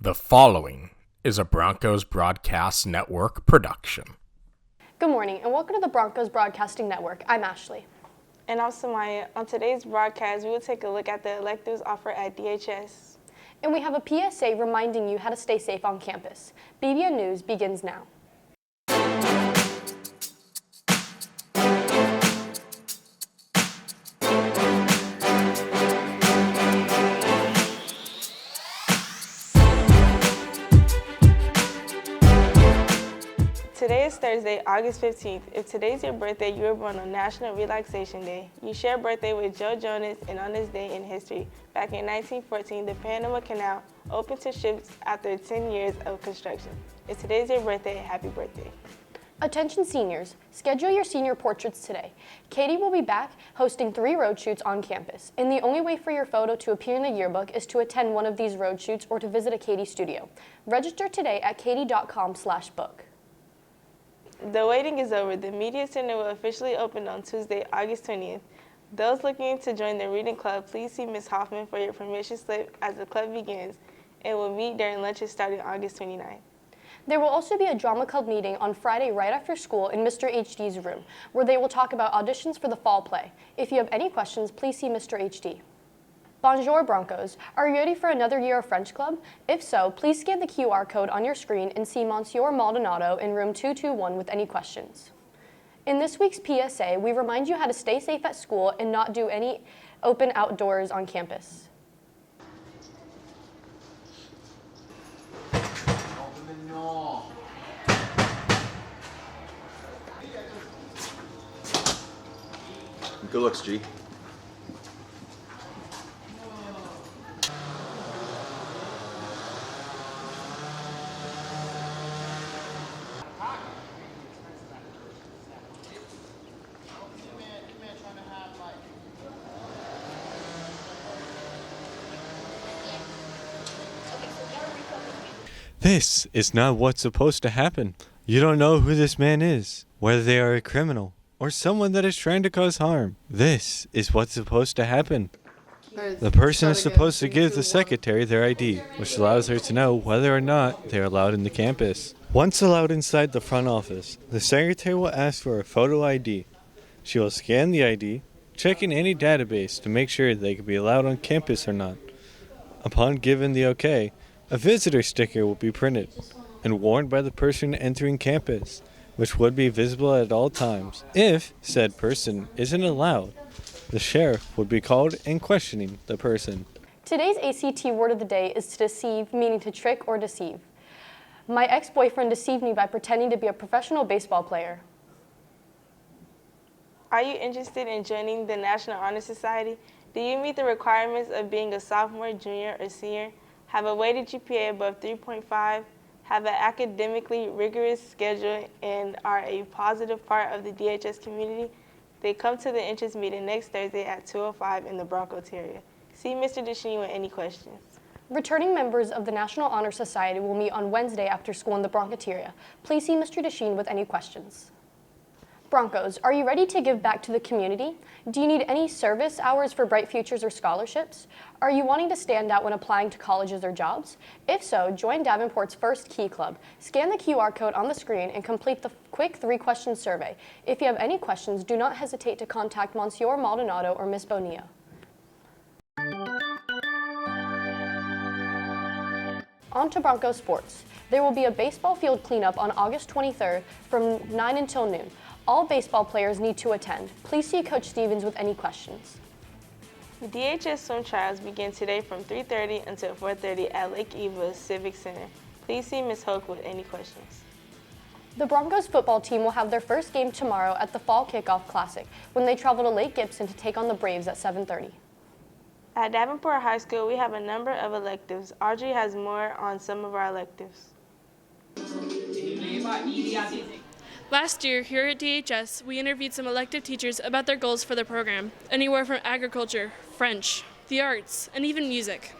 The following is a Broncos Broadcast Network production. Good morning and welcome to the Broncos Broadcasting Network. I'm Ashley. And I'm Samaya. On today's broadcast, we will take a look at the electives offered at DHS. And we have a PSA reminding you how to stay safe on campus. BBN News begins now. Today is Thursday, August 15th. If today's your birthday, you were born on National Relaxation Day. You share a birthday with Joe Jonas, and on this day in history, back in 1914, the Panama Canal opened to ships after 10 years of construction. If today's your birthday, happy birthday. Attention seniors, schedule your senior portraits today. Katie will be back hosting 3 road shoots on campus, and the only way for your photo to appear in the yearbook is to attend one of these road shoots or to visit a Katie studio. Register today at katie.com/book. The waiting is over. The Media Center will officially open on Tuesday, August 20th. Those looking to join the reading club, please see Ms. Hoffman for your permission slip as the club begins and will meet during lunches starting August 29th. There will also be a drama club meeting on Friday right after school in Mr. HD's room, where they will talk about auditions for the fall play. If you have any questions, please see Mr. HD. Bonjour Broncos, are you ready for another year of French Club? If so, please scan the QR code on your screen and see Monsieur Maldonado in room 221 with any questions. In this week's PSA, we remind you how to stay safe at school and not do any open outdoors on campus. Good looks, G. This is not what's supposed to happen. You don't know who this man is, whether they are a criminal or someone that is trying to cause harm. This is what's supposed to happen. The person is supposed to give the secretary their ID, which allows her to know whether or not they are allowed in the campus. Once allowed inside the front office, the secretary will ask for a photo ID. She will scan the ID, checking any database to make sure they can be allowed on campus or not. Upon given the okay, a visitor sticker will be printed and worn by the person entering campus, which would be visible at all times. If said person isn't allowed, the sheriff would be called and questioning the person. Today's ACT word of the day is to deceive, meaning to trick or deceive. My ex-boyfriend deceived me by pretending to be a professional baseball player. Are you interested in joining the National Honor Society? Do you meet the requirements of being a sophomore, junior, or senior? Have a weighted GPA above 3.5? Have an academically rigorous schedule and are a positive part of the DHS community? They come to the interest meeting next Thursday at 2:05 in the Broncos area. See Mr. Desheen with any questions. Returning members of the National Honor Society will meet on Wednesday after school in the Broncateria. Please see Mr. Desheen with any questions. Broncos, are you ready to give back to the community? Do you need any service hours for Bright Futures or scholarships? Are you wanting to stand out when applying to colleges or jobs? If so, join Davenport's first Key Club. Scan the QR code on the screen and complete the quick 3-question survey. If you have any questions, do not hesitate to contact Monsieur Maldonado or Miss Bonilla. On to Broncos sports. There will be a baseball field cleanup on August 23rd from 9 until noon. All baseball players need to attend. Please see Coach Stevens with any questions. The DHS swim trials begin today from 3:30 until 4:30 at Lake Eva Civic Center. Please see Ms. Hoke with any questions. The Broncos football team will have their first game tomorrow at the Fall Kickoff Classic when they travel to Lake Gibson to take on the Braves at 7:30. At Davenport High School, we have a number of electives. Audrey has more on some of our electives. Last year, here at DHS, we interviewed some elective teachers about their goals for the program, anywhere from agriculture, French, the arts, and even music.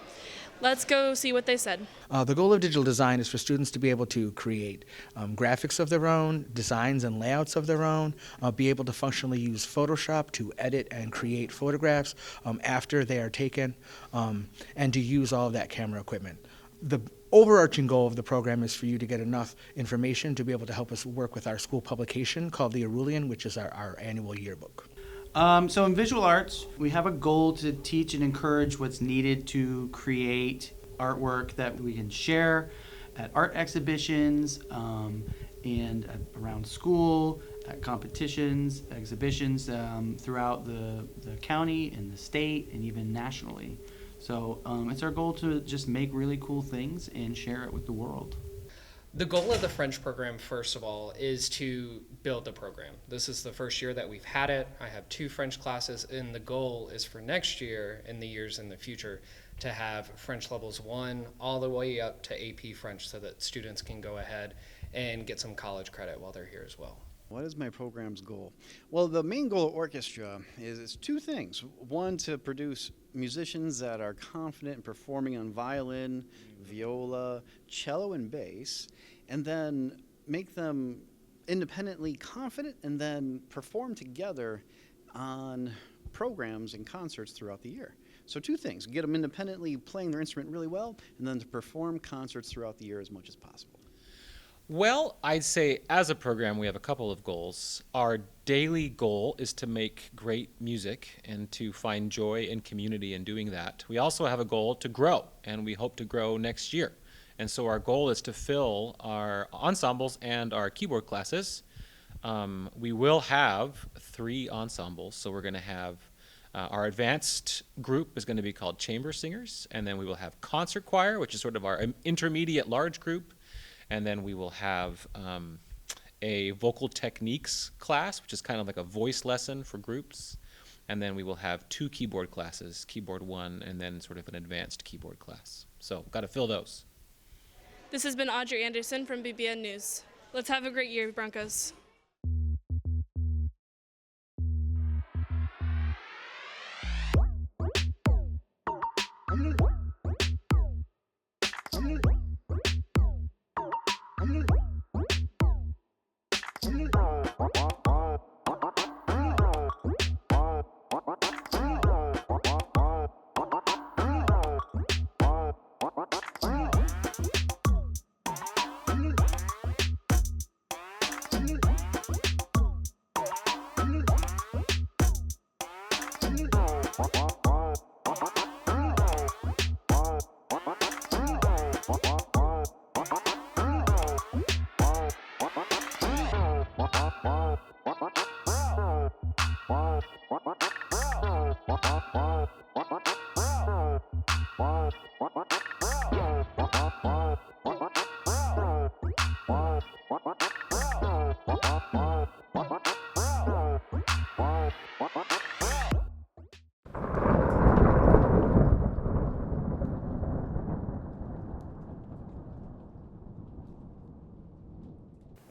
Let's go see what they said. The goal of digital design is for students to be able to create graphics of their own, designs and layouts of their own, be able to functionally use Photoshop to edit and create photographs after they are taken, and to use all of that camera equipment. The overarching goal of the program is for you to get enough information to be able to help us work with our school publication called the Arulian, which is our annual yearbook. So in visual arts, we have a goal to teach and encourage what's needed to create artwork that we can share at art exhibitions and around school, at competitions, exhibitions throughout the county and the state and even nationally. So it's our goal to just make really cool things and share it with the world. The goal of the French program, first of all, is to build the program. This is the first year that we've had it. I have 2 French classes, and the goal is for next year and the years in the future to have French levels 1 all the way up to AP French so that students can go ahead and get some college credit while they're here as well. What is my program's goal? Well, the main goal of orchestra is 2 things. One, to produce musicians that are confident in performing on violin, viola, cello, and bass, and then make them independently confident and then perform together on programs and concerts throughout the year. So 2 things, get them independently playing their instrument really well, and then to perform concerts throughout the year as much as possible. Well, I'd say as a program, we have a couple of goals. Our daily goal is to make great music and to find joy and community in doing that. We also have a goal to grow, and we hope to grow next year. And so our goal is to fill our ensembles and our keyboard classes. We will have 3 ensembles, so we're going to have our advanced group is going to be called Chamber Singers, and then we will have concert choir, which is sort of our intermediate large group. And then we will have a vocal techniques class, which is kind of like a voice lesson for groups. And then we will have 2 keyboard classes, keyboard 1, and then sort of an advanced keyboard class. So got to fill those. This has been Audrey Anderson from BBN News. Let's have a great year, Broncos.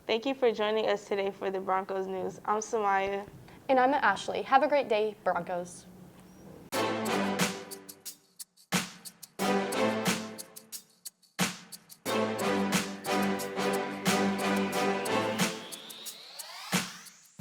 Thank you for joining us today for the Broncos News. I'm Samaya. And I'm Ashley. Have a great day, Broncos.